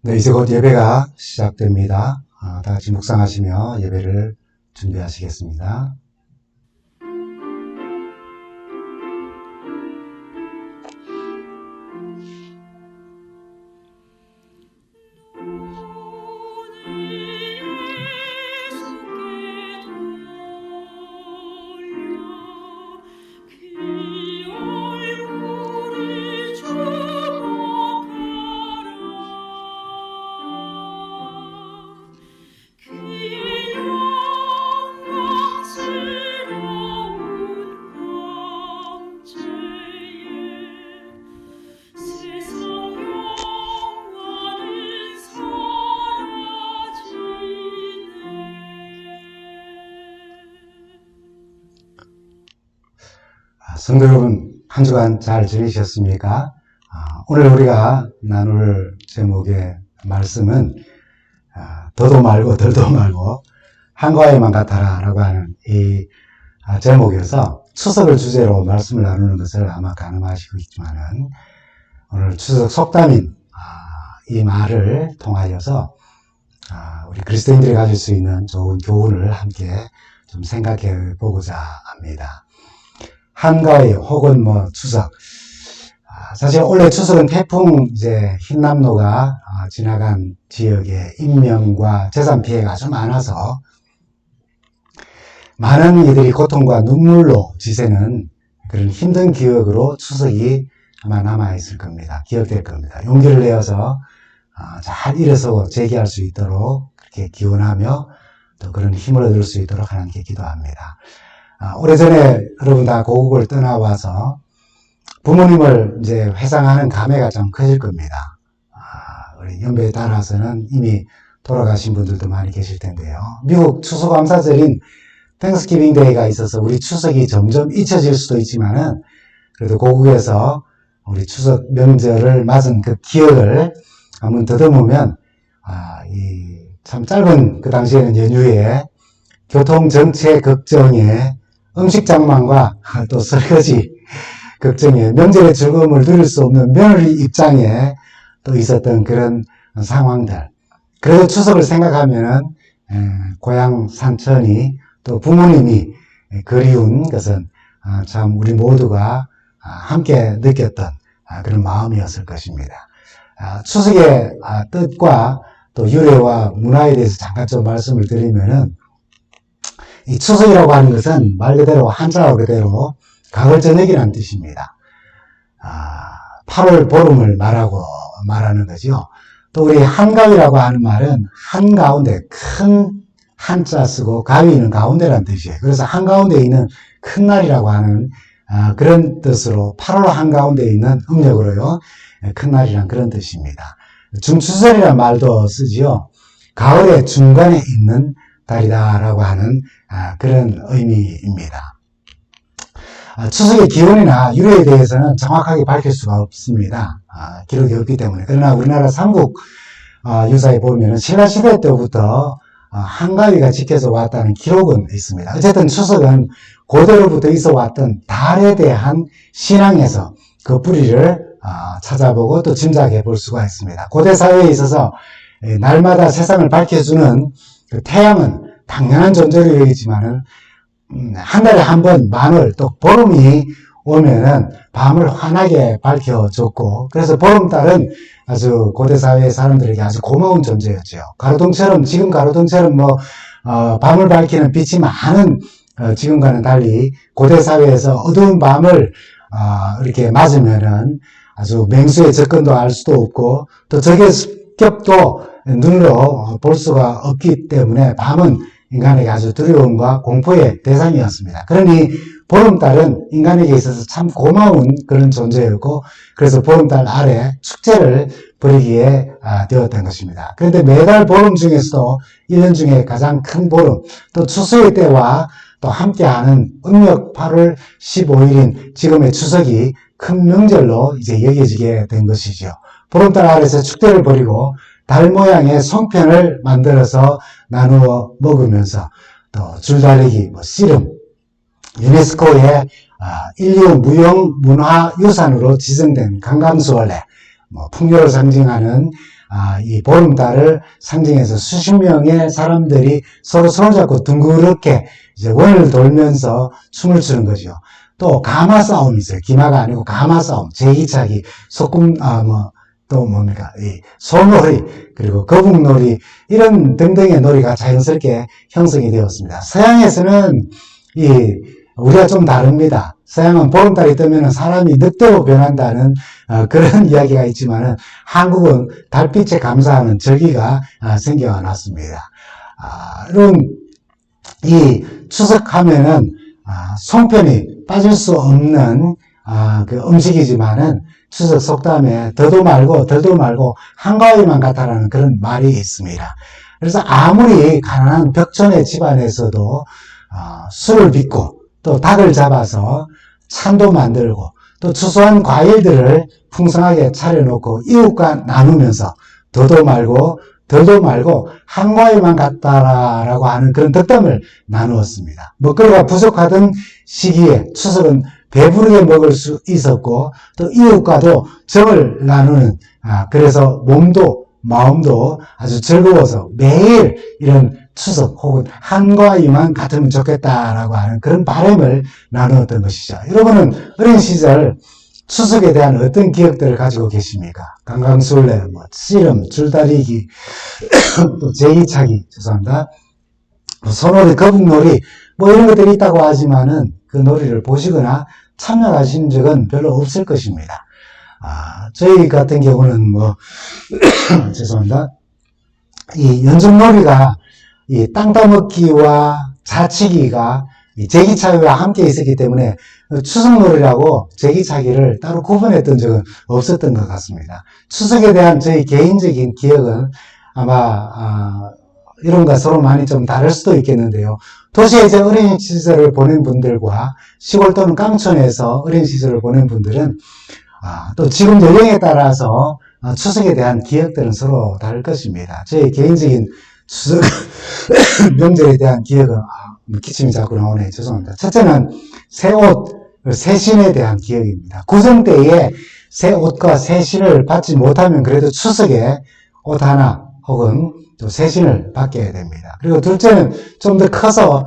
네, 이제 곧 예배가 시작됩니다. 다 같이 묵상하시며 예배를 준비하시겠습니다. 성도 여러분, 한 주간 잘 지내셨습니까? 오늘 우리가 나눌 제목의 말씀은 더도 말고 덜도 말고 한가위만 같아라 라고 하는 이 제목에서 추석을 주제로 말씀을 나누는 것을 아마 가늠하시겠지만은 오늘 추석 속담인 이 말을 통하여서 우리 그리스도인들이 가질 수 있는 좋은 교훈을 함께 좀 생각해 보고자 합니다. 한가위 혹은 추석. 사실 원래 추석은 태풍 흰남노가 지나간 지역에 인명과 재산 피해가 아주 많아서 많은 이들이 고통과 눈물로 지새는 그런 힘든 기억으로 추석이 아마 남아있을 겁니다. 기억될 겁니다. 용기를 내어서 잘 일어서고 재기할 수 있도록 그렇게 기원하며 또 그런 힘을 얻을 수 있도록 하나님께 기도합니다. 오래전에 여러분 다 고국을 떠나와서 부모님을 회상하는 감회가 좀 커질 겁니다. 우리 연배에 따라서는 이미 돌아가신 분들도 많이 계실 텐데요. 미국 추수감사절인 땡스기빙 데이가 있어서 우리 추석이 점점 잊혀질 수도 있지만은 그래도 고국에서 우리 추석 명절을 맞은 그 기억을 한번 더듬으면 참 짧은 그 당시에는 연휴에 교통정체 걱정에 음식 장만과 또 설거지 걱정에 명절의 즐거움을 누릴 수 없는 며느리 입장에 또 있었던 그런 상황들. 그래도 추석을 생각하면은 고향 산천이 또 부모님이 그리운 것은 참 우리 모두가 함께 느꼈던 그런 마음이었을 것입니다. 추석의 뜻과 또 유래와 문화에 대해서 잠깐 좀 말씀을 드리면은 이 추석이라고 하는 것은 말 그대로 한자어 그대로 가을 저녁이라는 뜻입니다. 8월 보름을 말하는 거죠. 또 우리 한가위라고 하는 말은 한가운데 큰 한자 쓰고 가위는 가운데라는 뜻이에요. 그래서 한가운데 있는 큰 날이라고 하는 그런 뜻으로 8월 한가운데 있는 음력으로요. 큰 날이란 그런 뜻입니다. 중추절이라는 말도 쓰지요. 가을의 중간에 있는 달이다라고 하는 그런 의미입니다. 추석의 기원이나 유래에 대해서는 정확하게 밝힐 수가 없습니다. 기록이 없기 때문에. 그러나 우리나라 삼국 유사에 보면 신라시대 때부터 한가위가 지켜져 왔다는 기록은 있습니다. 어쨌든 추석은 고대로부터 있어 왔던 달에 대한 신앙에서 그 뿌리를 찾아보고 또 짐작해 볼 수가 있습니다. 고대 사회에 있어서 날마다 세상을 밝혀주는 그 태양은 당연한 존재로 여기지만은 한 달에 한 번 만월 또 보름이 오면은 밤을 환하게 밝혀줬고 그래서 보름달은 아주 고대 사회의 사람들에게 아주 고마운 존재였죠. 가로등처럼 지금 가로등처럼 밤을 밝히는 빛이 많은 지금과는 달리 고대 사회에서 어두운 밤을 이렇게 맞으면은 아주 맹수의 접근도 할 수도 없고 또 적의 습격도 눈으로 볼 수가 없기 때문에 밤은 인간에게 아주 두려움과 공포의 대상이었습니다. 그러니 보름달은 인간에게 있어서 참 고마운 그런 존재였고 그래서 보름달 아래 축제를 벌이기에 되었던 것입니다. 그런데 매달 보름 중에서도 1년 중에 가장 큰 보름 또 추수의 때와 또 함께하는 음력 8월 15일인 지금의 추석이 큰 명절로 이제 여겨지게 된 것이죠. 보름달 아래서 축제를 벌이고 달 모양의 송편을 만들어서 나누어 먹으면서 또 줄다리기, 씨름, 유네스코의 인류 무형 문화 유산으로 지정된 강감수원래, 풍요를 상징하는 이 보름달을 상징해서 수십 명의 사람들이 서로 손잡고 둥그렇게 이제 원을 돌면서 춤을 추는 거죠. 또 가마 싸움이 있어요. 기마가 아니고 가마 싸움, 제기차기, 소금, 또 뭡니까, 이 소놀이, 그리고 거북놀이, 이런 등등의 놀이가 자연스럽게 형성이 되었습니다. 서양에서는 우리가 좀 다릅니다. 서양은 보름달이 뜨면 사람이 늑대로 변한다는 그런 이야기가 있지만은 한국은 달빛에 감사하는 절기가 생겨났습니다. 여러분, 이 추석하면은 송편이 빠질 수 없는 그 음식이지만은 추석 속담에 더도 말고 덜도 말고 한가위만 같아라는 그런 말이 있습니다. 그래서 아무리 가난한 벽촌의 집안에서도 술을 빚고 또 닭을 잡아서 찬도 만들고 또 추수한 과일들을 풍성하게 차려놓고 이웃과 나누면서 더도 말고 덜도 말고 한과일만 같다라고 하는 그런 덕담을 나누었습니다. 먹거리가 부족하던 시기에 추석은 배부르게 먹을 수 있었고 또 이웃과도 정을 나누는 그래서 몸도 마음도 아주 즐거워서 매일 이런 추석 혹은 한과일만 같으면 좋겠다라고 하는 그런 바람을 나누었던 것이죠. 여러분은 어린 시절 추석에 대한 어떤 기억들을 가지고 계십니까? 강강술래, 씨름, 줄다리기, 또 제기차기, 죄송합니다. 소놀이, 거북놀이, 이런 것들이 있다고 하지만은 그 놀이를 보시거나 참여하신 적은 별로 없을 것입니다. 저희 같은 경우는 죄송합니다. 이 연중놀이가 이 땅 따먹기와 자치기가 이 제기차기와 함께 있었기 때문에 추석놀이라고 제기차기를 따로 구분했던 적은 없었던 것 같습니다. 추석에 대한 저희 개인적인 기억은 아마 이런가 서로 많이 좀 다를 수도 있겠는데요. 도시에 이제 어린 시절을 보낸 분들과 시골 또는 깡촌에서 어린 시절을 보낸 분들은 또 지금 연령에 따라서 추석에 대한 기억들은 서로 다를 것입니다. 저희 개인적인 추석 명절에 대한 기억은 기침이 자꾸 나오네. 죄송합니다. 첫째는 새 옷, 새 신에 대한 기억입니다. 구정 때에 새 옷과 새 신을 받지 못하면 그래도 추석에 옷 하나 혹은 또 새 신을 받게 됩니다. 그리고 둘째는 좀 더 커서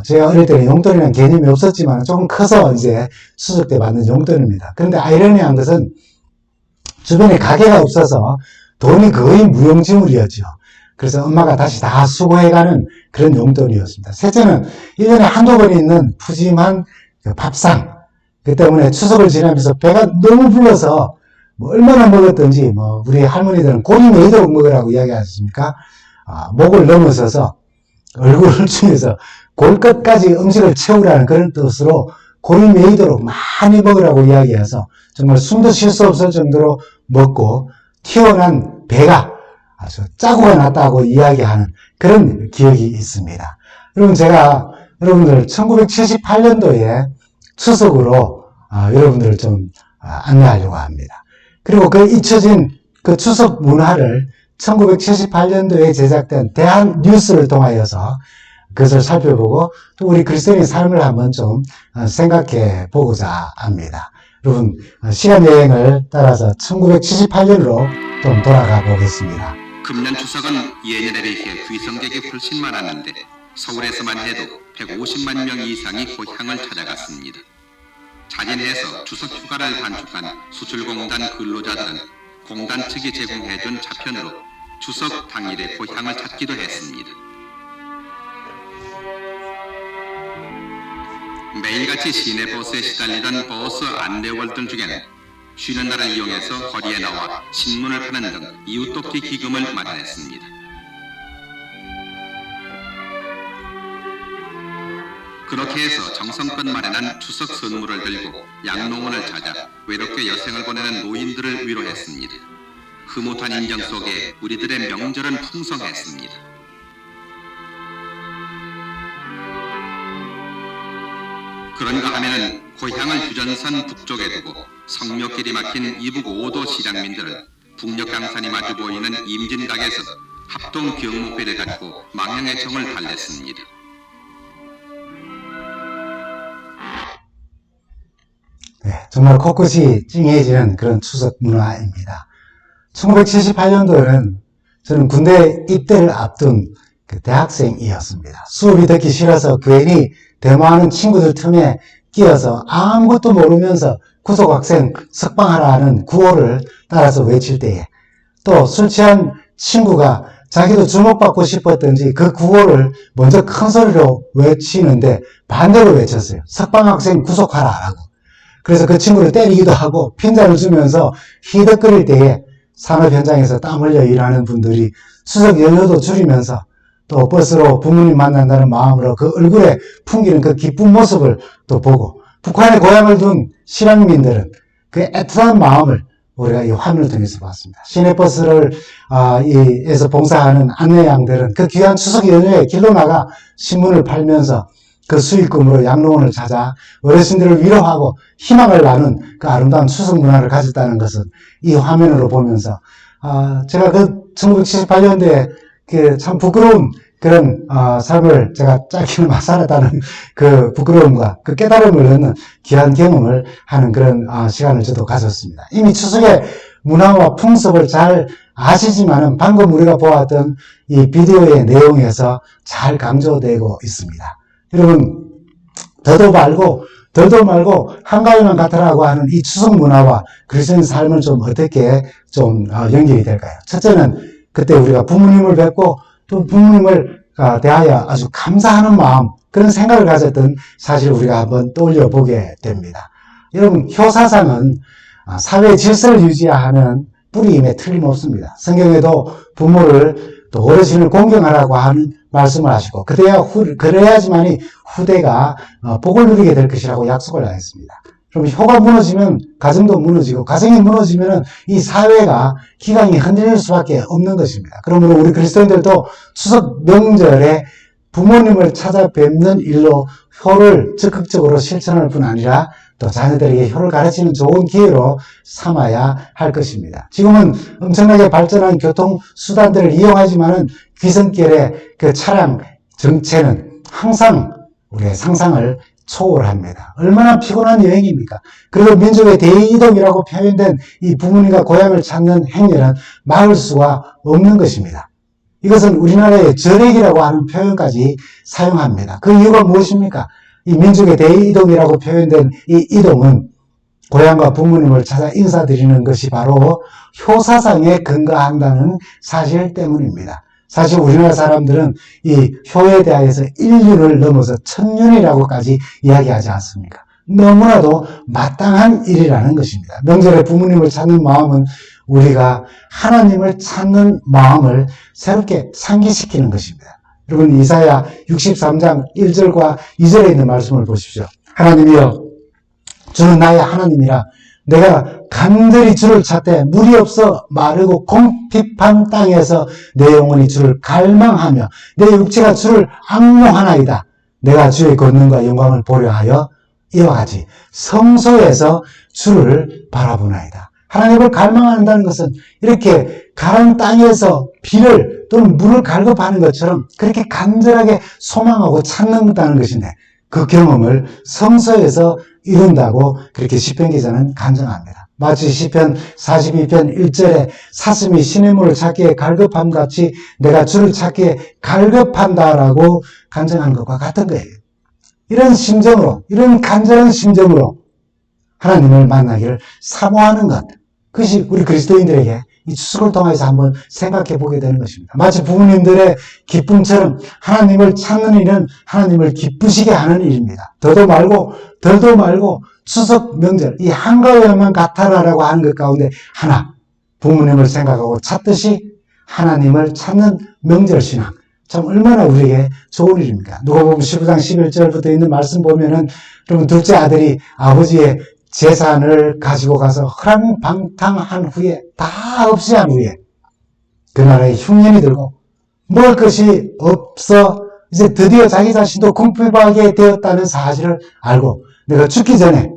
제가 어릴 때는 용돈이라는 개념이 없었지만 조금 커서 이제 추석 때 받는 용돈입니다. 그런데 아이러니한 것은 주변에 가게가 없어서 돈이 거의 무용지물이었죠. 그래서 엄마가 다시 다 수고해가는 그런 용돈이었습니다. 셋째는 1년에 한두 번 있는 푸짐한 밥상. 그 때문에 추석을 지나면서 배가 너무 불러서 얼마나 먹었든지 우리 할머니들은 고리 메이도록 먹으라고 이야기하셨습니까? 목을 넘어서서 얼굴을 중에서 골끝까지 음식을 채우라는 그런 뜻으로 고리 메이도록 많이 먹으라고 이야기해서 정말 숨도 쉴 수 없을 정도로 먹고 튀어난 배가 아주 짜고가 났다고 이야기하는 그런 기억이 있습니다. 여러분, 제가 여러분들 1978년도에 추석으로 여러분들을 좀 안내하려고 합니다. 그리고 그 잊혀진 그 추석 문화를 1978년도에 제작된 대한 뉴스를 통하여서 그것을 살펴보고 또 우리 그리스도인의 삶을 한번 좀 생각해 보고자 합니다. 여러분, 시간 여행을 따라서 1978년으로 좀 돌아가 보겠습니다. 금년 추석은 예년에 비해 귀성객이 훨씬 많았는데 서울에서만 해도 150만 명 이상이 고향을 찾아갔습니다. 자진해서 추석 휴가를 단축한 수출공단 근로자들은 공단 측이 제공해준 차편으로 추석 당일에 고향을 찾기도 했습니다. 매일같이 시내버스에 시달리던 버스 안내원들 중에는 쉬는 날을 이용해서 거리에 나와 신문을 파는 등 이웃돕기 기금을 마련했습니다. 그렇게 해서 정성껏 마련한 추석 선물을 들고 양로원을 찾아 외롭게 여생을 보내는 노인들을 위로했습니다. 흐뭇한 인정 속에 우리들의 명절은 풍성했습니다. 그런가 하면은 고향을 휴전선 북쪽에 두고 성묘길이 막힌 이북 5도 시장민들은 북녘 강산이 마주 보이는 임진각에서 합동 경무회를 갖고 망향의 정을 달랬습니다. 네, 정말 코끝이 찡해지는 그런 추석 문화입니다. 1978년도에는 저는 군대 입대를 앞둔 그 대학생이었습니다. 수업이 듣기 싫어서 괜히 데모하는 친구들 틈에 끼어서 아무것도 모르면서 구속학생 석방하라는 구호를 따라서 외칠 때에, 또 술 취한 친구가 자기도 주목받고 싶었던지 그 구호를 먼저 큰 소리로 외치는데 반대로 외쳤어요. 석방학생 구속하라라고. 그래서 그 친구를 때리기도 하고 핀잔을 주면서 히덕거릴 때에 산업 현장에서 땀 흘려 일하는 분들이 추석 연휴도 줄이면서 또 버스로 부모님 만난다는 마음으로 그 얼굴에 풍기는 그 기쁜 모습을 또 보고, 북한에 고향을 둔 실향민들은 그 애틋한 마음을 우리가 이 화면을 통해서 봤습니다. 시내버스를 에서 봉사하는 안내양들은 그 귀한 추석 연휴에 길로 나가 신문을 팔면서 그 수익금으로 양로원을 찾아 어르신들을 위로하고 희망을 나눈 그 아름다운 추석 문화를 가졌다는 것은 이 화면으로 보면서 제가 그 1978년도에 그 참 부끄러운 그런 삶을 제가 짧게나마 살았다는 그 부끄러움과 그 깨달음을 얻는 귀한 경험을 하는 그런 시간을 저도 가졌습니다. 이미 추석의 문화와 풍습을 잘 아시지만은 방금 우리가 보았던 이 비디오의 내용에서 잘 강조되고 있습니다. 여러분, 더도 말고 한가위만 같으라고 하는 이 추석 문화와 그리스도인 삶은 좀 어떻게 좀 연결이 될까요? 첫째는 그때 우리가 부모님을 뵙고 또 부모님을 대하여 아주 감사하는 마음, 그런 생각을 가졌던 사실 우리가 한번 떠올려 보게 됩니다. 여러분, 효사상은 사회 질서를 유지하는 뿌리임에 틀림없습니다. 성경에도 부모를 또 어르신을 공경하라고 하는 말씀을 하시고, 그래야지만이 후대가 복을 누리게 될 것이라고 약속을 하였습니다. 그럼 효가 무너지면 가정도 무너지고, 가정이 무너지면 이 사회가 기강이 흔들릴 수밖에 없는 것입니다. 그러므로 우리 그리스도인들도 추석 명절에 부모님을 찾아뵙는 일로 효를 적극적으로 실천할 뿐 아니라 또 자녀들에게 효를 가르치는 좋은 기회로 삼아야 할 것입니다. 지금은 엄청나게 발전한 교통수단들을 이용하지만은 귀성길의 그 차량 정체는 항상 우리의 상상을 초월합니다. 얼마나 피곤한 여행입니까? 그래도 민족의 대이동이라고 표현된 이 부모님과 고향을 찾는 행렬은 막을 수가 없는 것입니다. 이것은 우리나라의 절액이라고 하는 표현까지 사용합니다. 그 이유가 무엇입니까? 이 민족의 대이동이라고 표현된 이 이동은 고향과 부모님을 찾아 인사드리는 것이 바로 효사상에 근거한다는 사실 때문입니다. 사실 우리나라 사람들은 이 효에 대하여서 인륜을 넘어서 천륜이라고까지 이야기하지 않습니까? 너무나도 마땅한 일이라는 것입니다. 명절에 부모님을 찾는 마음은 우리가 하나님을 찾는 마음을 새롭게 상기시키는 것입니다. 여러분, 이사야 63장 1절과 2절에 있는 말씀을 보십시오. 하나님이여, 주는 나의 하나님이라. 내가 간절히 주를 찾되 물이 없어 마르고 공핍한 땅에서 내 영혼이 주를 갈망하며 내 육체가 주를 앙모하나이다. 내가 주의 권능과 영광을 보려 하여 이와 같이 성소에서 주를 바라보나이다. 하나님을 갈망한다는 것은 이렇게 가란 땅에서 비를 또는 물을 갈급하는 것처럼 그렇게 간절하게 소망하고 찾는다는 것인데, 그 경험을 성소에서 이룬다고 그렇게 시편 기자는 간증합니다. 마치 시편 42편 1절에 사슴이 시냇물을 찾기에 갈급함 같이 내가 주를 찾기에 갈급한다라고 간증한 것과 같은 거예요. 이런 심정으로, 이런 간절한 심정으로 하나님을 만나기를 사모하는 것, 그것이 우리 그리스도인들에게 이 추석을 통해서 한번 생각해 보게 되는 것입니다. 마치 부모님들의 기쁨처럼 하나님을 찾는 일은 하나님을 기쁘시게 하는 일입니다. 더도 말고 추석 명절, 이 한가위만 같아라라고 하는 것 가운데 하나, 부모님을 생각하고 찾듯이 하나님을 찾는 명절 신앙. 참 얼마나 우리에게 좋은 일입니까? 누가복음 15장 11절부터 있는 말씀 보면은, 여러분, 둘째 아들이 아버지의 재산을 가지고 가서 허랑방탕한 후에, 다 없이 한 후에 그 나라에 흉년이 들고 먹을 것이 없어 이제 드디어 자기 자신도 궁핍하게 되었다는 사실을 알고 내가 죽기 전에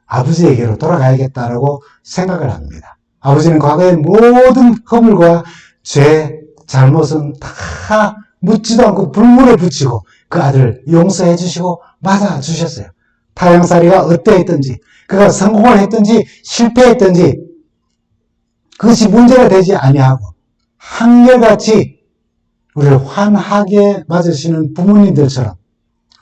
아버지에게로 돌아가야겠다라고 생각을 합니다. 아버지는 과거의 모든 허물과 죄, 잘못은 다 묻지도 않고 불문에 붙이고 그 아들을 용서해 주시고 맞아 주셨어요. 타향살이가 어떠했든지, 그가 성공을 했든지 실패했든지 그것이 문제가 되지 아니하고 한결같이 우리를 환하게 맞으시는 부모님들처럼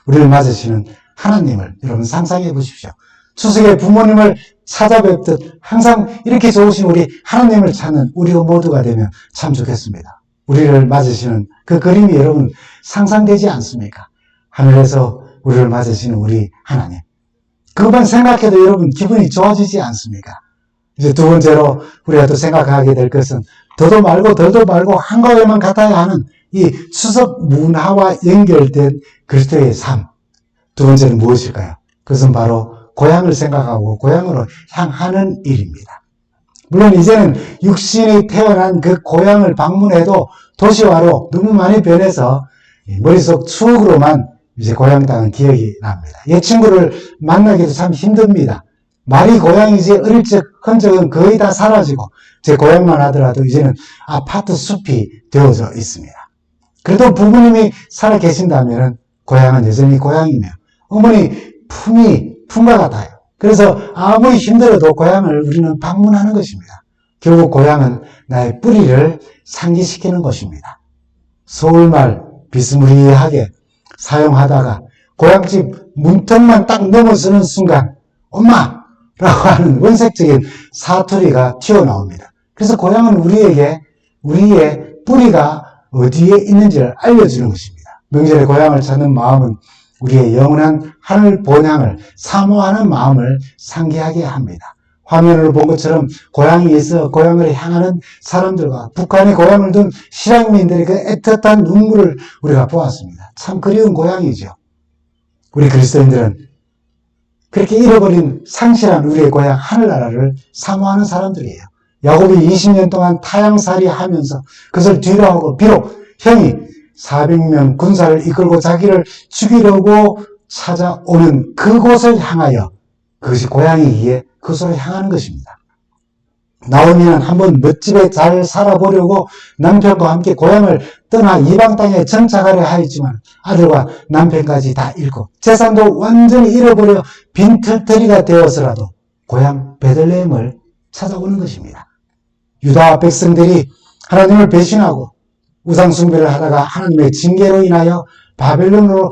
우리를 맞으시는 하나님을 여러분 상상해 보십시오. 추석에 부모님을 찾아뵙듯 항상 이렇게 좋으신 우리 하나님을 찾는 우리 모두가 되면 참 좋겠습니다. 우리를 맞으시는 그 그림이 여러분 상상되지 않습니까? 하늘에서 우리를 맞으시는 우리 하나님. 그것만 생각해도 여러분 기분이 좋아지지 않습니까? 이제 두 번째로 우리가 또 생각하게 될 것은 더도 말고 덜도 말고 한가위만 같아야 하는 이 추석 문화와 연결된 그리스도의 삶. 두 번째는 무엇일까요? 그것은 바로 고향을 생각하고 고향으로 향하는 일입니다. 물론 이제는 육신이 태어난 그 고향을 방문해도 도시화로 너무 많이 변해서 머릿속 추억으로만 이제 고향 땅은 기억이 납니다. 옛 친구를 만나기도 참 힘듭니다. 말이 고향이지 어릴 적 흔적은 거의 다 사라지고 제 고향만 하더라도 이제는 아파트 숲이 되어져 있습니다. 그래도 부모님이 살아 계신다면 고향은 여전히 고향이며 어머니 품과 같아요. 그래서 아무리 힘들어도 고향을 우리는 방문하는 것입니다. 결국 고향은 나의 뿌리를 상기시키는 것입니다. 서울말 비스무리하게 사용하다가 고향집 문턱만 딱 넘어서는 순간 엄마! 라고 하는 원색적인 사투리가 튀어나옵니다. 그래서 고향은 우리에게 우리의 뿌리가 어디에 있는지를 알려주는 것입니다. 명절에 고향을 찾는 마음은 우리의 영원한 하늘 본향을 사모하는 마음을 상기하게 합니다. 화면을 본 것처럼 고향에서 고향을 향하는 사람들과 북한의 고향을 둔 실향민들의 그 애틋한 눈물을 우리가 보았습니다. 참 그리운 고향이죠. 우리 그리스도인들은 그렇게 잃어버린 상실한 우리의 고향 하늘나라를 사모하는 사람들이에요. 야곱이 20년 동안 타향살이 하면서 그것을 뒤로하고 비록 형이 400명 군사를 이끌고 자기를 죽이려고 찾아오는 그곳을 향하여 그것이 고향이기에 그곳으로 향하는 것입니다. 나오미는 한번 멋집에 잘 살아보려고 남편과 함께 고향을 떠나 이방 땅에 정착하려 하였지만 아들과 남편까지 다 잃고 재산도 완전히 잃어버려 빈털터리가 되어서라도 고향 베들레헴을 찾아오는 것입니다. 유다 백성들이 하나님을 배신하고 우상숭배를 하다가 하나님의 징계로 인하여 바벨론으로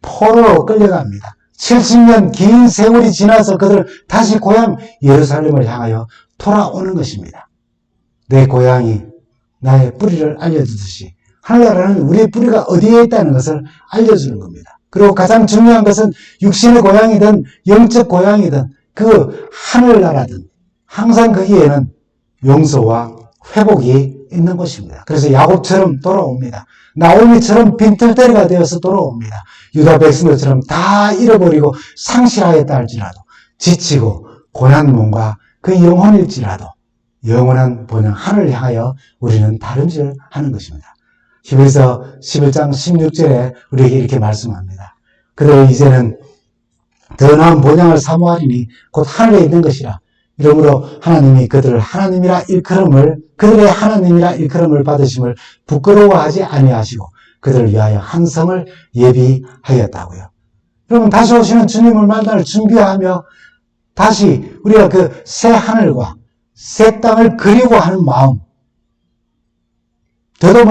포로로 끌려갑니다. 70년 긴 세월이 지나서 그들은 다시 고향 예루살렘을 향하여 돌아오는 것입니다. 내 고향이 나의 뿌리를 알려주듯이 하늘나라는 우리의 뿌리가 어디에 있다는 것을 알려주는 겁니다. 그리고 가장 중요한 것은 육신의 고향이든 영적 고향이든 그 하늘나라든 항상 거기에는 용서와 회복이 있는 것입니다. 그래서 야곱처럼 돌아옵니다. 나오미처럼 빈털터리가 되어서 돌아옵니다. 유다 백성들처럼 다 잃어버리고 상실하였다 할지라도 지치고 고난 몸과 그 영혼일지라도 영원한 본향 하늘을 향하여 우리는 다름질 하는 것입니다. 히브리서 11장 16절에 우리에게 이렇게 말씀합니다. 그들은 이제는 더 나은 본향을 사모하리니 곧 하늘에 있는 것이라. 이러므로 하나님이 그들을 그들의 하나님이라 일컬음을 받으심을 부끄러워하지 아니하시고 그들을 위하여 한 성을 예비하였다고요. 여러분 다시 오시는 주님을 만날 준비하며 다시 우리가 그 새 하늘과 새 땅을 그리워하는 마음, 더도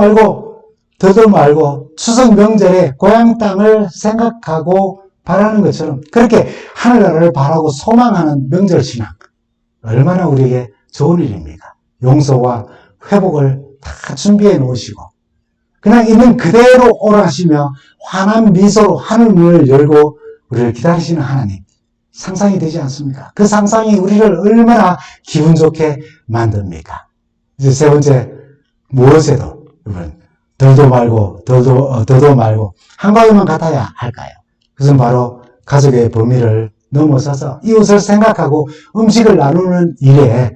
말고 추석 명절에 고향 땅을 생각하고 바라는 것처럼 그렇게 하늘나라를 바라고 소망하는 명절 신앙, 얼마나 우리에게 좋은 일입니까? 용서와 회복을 다 준비해 놓으시고 그냥 있는 그대로 오라시며 환한 미소로 하늘 문을 열고 우리를 기다리시는 하나님, 상상이 되지 않습니까? 그 상상이 우리를 얼마나 기분 좋게 만듭니까? 이제 세 번째, 무엇에도 여러분 더도 말고 한가위만 같아야 할까요? 그것은 바로 가족의 범위를 넘어서서 이웃을 생각하고 음식을 나누는 일에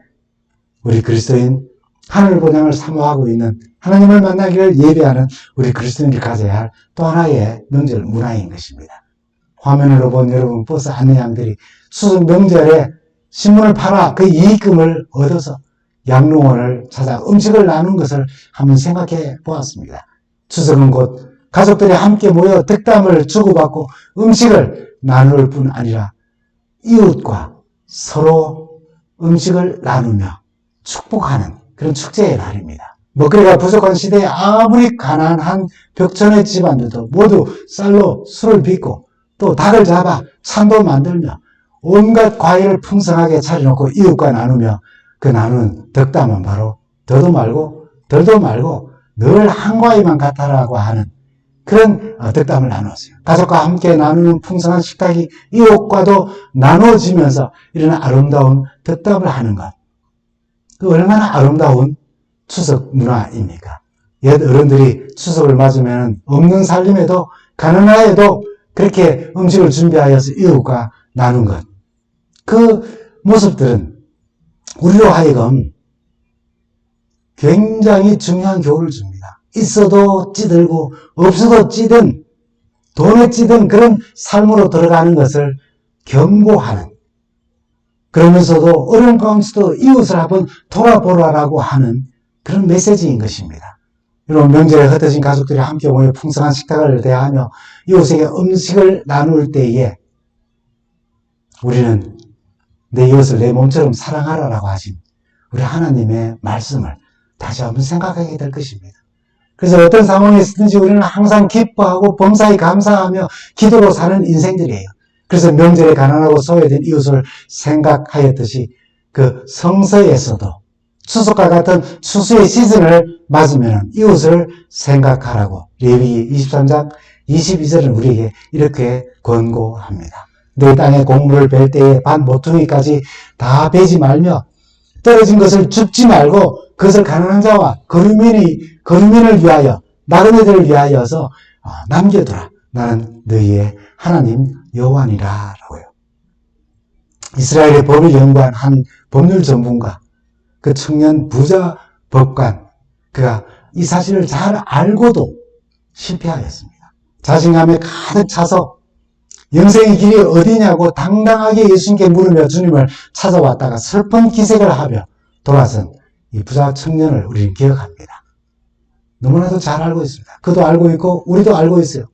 우리 그리스도인 하늘 본향을 사모하고 있는 하나님을 만나기를 예배하는 우리 그리스도인들이 가져야 할 또 하나의 명절 문화인 것입니다. 화면으로 본 여러분 버스 안내양들이 추석 명절에 신문을 팔아 그 이익금을 얻어서 양로원을 찾아 음식을 나누는 것을 한번 생각해 보았습니다. 추석은 곧 가족들이 함께 모여 덕담을 주고받고 음식을 나눌 뿐 아니라 이웃과 서로 음식을 나누며 축복하는 그런 축제의 날입니다. 먹거리가 부족한 시대에 아무리 가난한 벽천의 집안들도 모두 쌀로 술을 빚고 또 닭을 잡아 찬도 만들며 온갖 과일을 풍성하게 차려놓고 이웃과 나누며 그 나누는 덕담은 바로 더도 말고 덜도 말고 늘 한과위만 같아라고 하는 그런 덕담을 나누었어요. 가족과 함께 나누는 풍성한 식탁이 이웃과도 나누어지면서 이런 아름다운 덕담을 하는 것. 그 얼마나 아름다운 추석 문화입니까? 옛 어른들이 추석을 맞으면 없는 살림에도 가난하에도 그렇게 음식을 준비하여서 이웃과 나눈 것. 그 모습들은 우리로 하여금 굉장히 중요한 교훈을 줍니다. 있어도 찌들고 없어도 찌든 돈에 찌든 그런 삶으로 들어가는 것을 경고하는, 그러면서도 어려운 가운데서도 이웃을 한번 돌아보라라고 하는 그런 메시지인 것입니다. 여러분, 명절에 흩어진 가족들이 함께 모여 풍성한 식탁을 대하며 이웃에게 음식을 나눌 때에 우리는 내 이웃을 내 몸처럼 사랑하라라고 하신 우리 하나님의 말씀을 다시 한번 생각하게 될 것입니다. 그래서 어떤 상황에 있든지 우리는 항상 기뻐하고 범사에 감사하며 기도로 사는 인생들이에요. 그래서 명절에 가난하고 소외된 이웃을 생각하였듯이 그 성서에서도 추석과 같은 추수의 시즌을 맞으면 이웃을 생각하라고 레위기 23장 22절은 우리에게 이렇게 권고합니다. 내 땅에 곡물을 벨 때에 반 모퉁이까지 다 베지 말며 떨어진 것을 줍지 말고 그것을 가난한 자와 거류민을 위하여 나그네들을 위하여서 남겨두라. 나는 너희의 하나님 여호와니라라고요. 이스라엘의 법을 연구한 한 법률 전문가, 그 청년 부자 법관, 그가 이 사실을 잘 알고도 실패하였습니다. 자신감에 가득 차서 영생의 길이 어디냐고 당당하게 예수님께 물으며 주님을 찾아왔다가 슬픈 기색을 하며 돌아선 이 부자 청년을 우리는 기억합니다. 너무나도 잘 알고 있습니다. 그도 알고 있고 우리도 알고 있어요.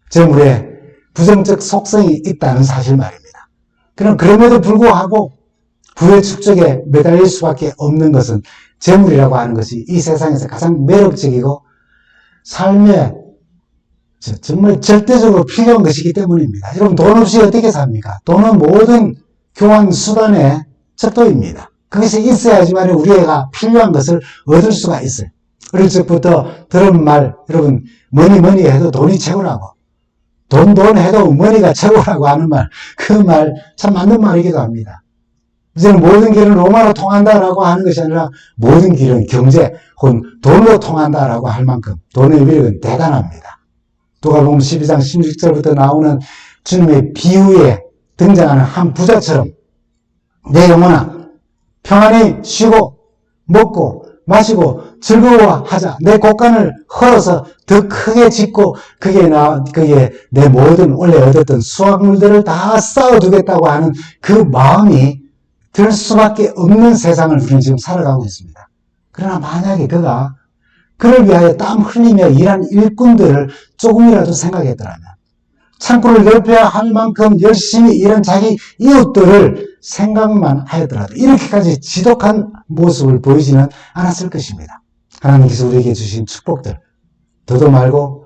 재물에 부정적 속성이 있다는 사실 말입니다. 그럼 그럼에도 불구하고 부의 축적에 매달릴 수밖에 없는 것은 재물이라고 하는 것이 이 세상에서 가장 매력적이고 삶에 정말 절대적으로 필요한 것이기 때문입니다. 여러분, 돈 없이 어떻게 삽니까? 돈은 모든 교환 수단의 척도입니다. 그것이 있어야지만 우리가 필요한 것을 얻을 수가 있어요. 어릴 적부터 들은 말, 여러분, 뭐니 해도 돈이 최고라고. 돈 해도 머니가 최고라고 하는 말, 그 말 참 맞는 말이기도 합니다. 이제는 모든 길은 로마로 통한다라고 하는 것이 아니라 모든 길은 경제 혹은 돈으로 통한다라고 할 만큼 돈의 위력은 대단합니다. 누가복음 12장 16절부터 나오는 주님의 비유에 등장하는 한 부자처럼 내 영혼아 평안히 쉬고 먹고 마시고 즐거워하자. 내 곳간을 헐어서 더 크게 짓고 그게 내 모든 원래 얻었던 수확물들을 다 쌓아두겠다고 하는 그 마음이 들 수밖에 없는 세상을 우리는 지금 살아가고 있습니다. 그러나 만약에 그가 그를 위하여 땀 흘리며 일한 일꾼들을 조금이라도 생각했더라면, 창고를 넓혀야 할 만큼 열심히 일한 자기 이웃들을 생각만 하였더라도 이렇게까지 지독한 모습을 보이지는 않았을 것입니다. 하나님께서 우리에게 주신 축복들, 더도 말고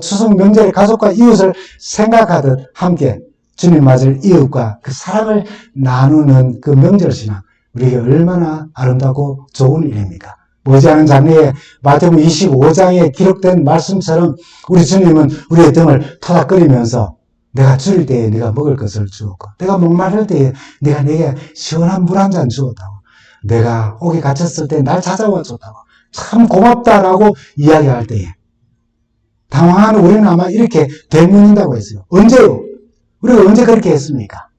추석 명절에 가족과 이웃을 생각하듯 함께 주님 맞을 이웃과 그 사랑을 나누는 그 명절 신앙, 우리에게 얼마나 아름답고 좋은 일입니까? 머지않은 장래에 마태복음 25장에 기록된 말씀처럼 우리 주님은 우리의 등을 토닥거리면서 내가 줄일 때에 네가 먹을 것을 주었고, 내가 목마를 때에 네가 내게 시원한 물 한 잔 주었다고, 내가 옥에 갇혔을 때 날 찾아와 줬다고, 참 고맙다라고 이야기할 때에 당황한 우리는 아마 이렇게 되묻는다고 했어요. 언제요? 우리가 언제 그렇게 했습니까?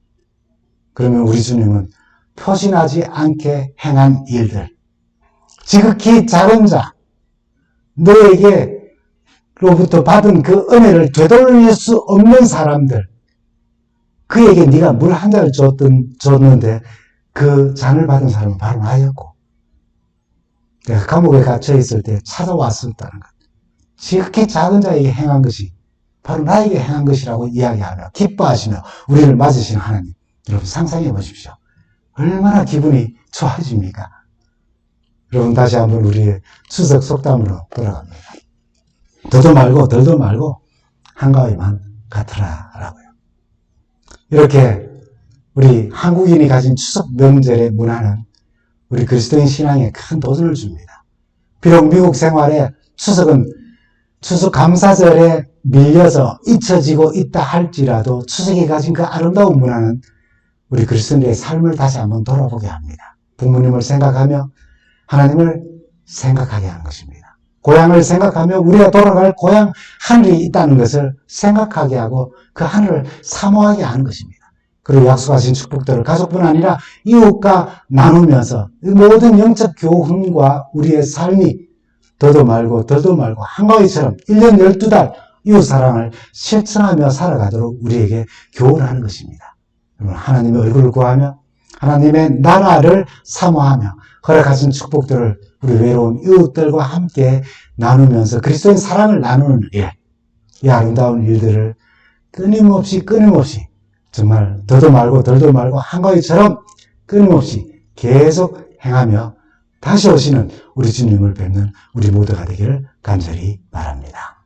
그러면 우리 주님은 표시나지 않게 행한 일들, 지극히 작은 자, 너에게로부터 받은 그 은혜를 되돌릴 수 없는 사람들, 그에게 네가 물 한 잔을 줬는데 그 잔을 받은 사람은 바로 나였고, 내가 감옥에 갇혀 있을 때 찾아왔었다는 것. 지극히 작은 자에게 행한 것이 바로 나에게 행한 것이라고 이야기하며 기뻐하시며 우리를 맞으시는 하나님, 여러분 상상해 보십시오. 얼마나 기분이 좋아집니까? 여러분 다시 한번 우리의 추석 속담으로 돌아갑니다. 더도 말고 덜도 말고 한가위만 같으라 라고요. 이렇게 우리 한국인이 가진 추석 명절의 문화는 우리 그리스도인 신앙에 큰 도전을 줍니다. 비록 미국 생활에 추석은 추석 감사절에 밀려서 잊혀지고 있다 할지라도 추석이 가진 그 아름다운 문화는 우리 그리스도인의 삶을 다시 한번 돌아보게 합니다. 부모님을 생각하며 하나님을 생각하게 하는 것입니다. 고향을 생각하며 우리가 돌아갈 고향 하늘이 있다는 것을 생각하게 하고 그 하늘을 사모하게 하는 것입니다. 그리고 약속하신 축복들을 가족뿐 아니라 이웃과 나누면서 모든 영적 교훈과 우리의 삶이 더도 말고 덜도 말고 한가위처럼 1년 12달 이웃사랑을 실천하며 살아가도록 우리에게 교훈하는 것입니다. 하나님의 얼굴을 구하며 하나님의 나라를 사모하며 허락하신 축복들을 우리 외로운 이웃들과 함께 나누면서 그리스도의 사랑을 나누는 일, 이 아름다운 일들을 끊임없이 정말 더도 말고 덜도 말고 한가위처럼 끊임없이 계속 행하며 다시 오시는 우리 주님을 뵙는 우리 모두가 되기를 간절히 바랍니다.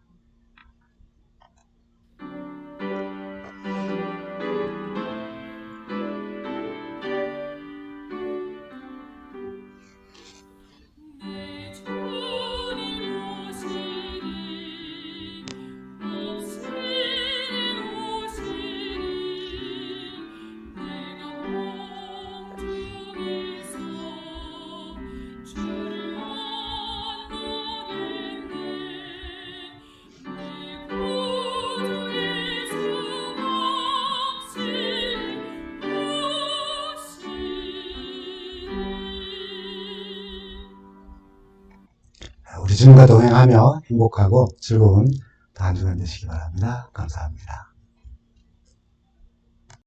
우리 주님과 동행하며 행복하고 즐거운 한 주간 되시기 바랍니다. 감사합니다.